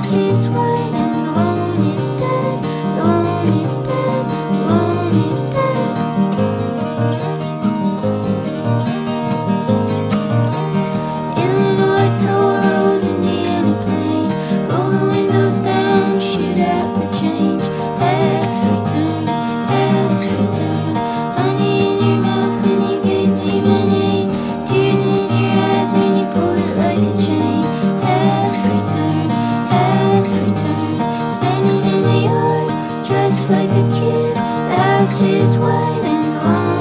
she's waiting. The moon is dead, the moon is dead, the moon is dead. Illinois toll road, Indiana plane. Roll the windows down, shoot out the change. Half return, half return. Honey in your mouth when you gave me my name. Tears in your eyes when you pull it like a chain. Half return, half return. Standing in the yard, dressed like a kid. The house is white and long.